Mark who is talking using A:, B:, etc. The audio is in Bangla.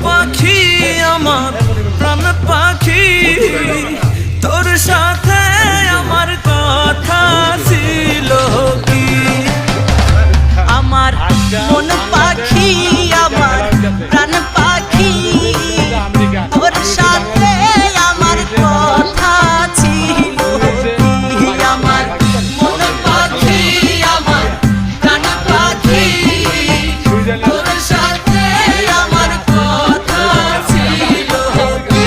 A: পাখি আমার প্রাণ পাখি, তোর সাথে আমার কথা ছিল কি?
B: আমার মন পাখি, আমার প্রাণ পাখি, তোর সাথে আমার কথা ছিল কি? আমার মন পাখি, আমার প্রাণ পাখি, তোর সাথে আমার কথা ছিল কি?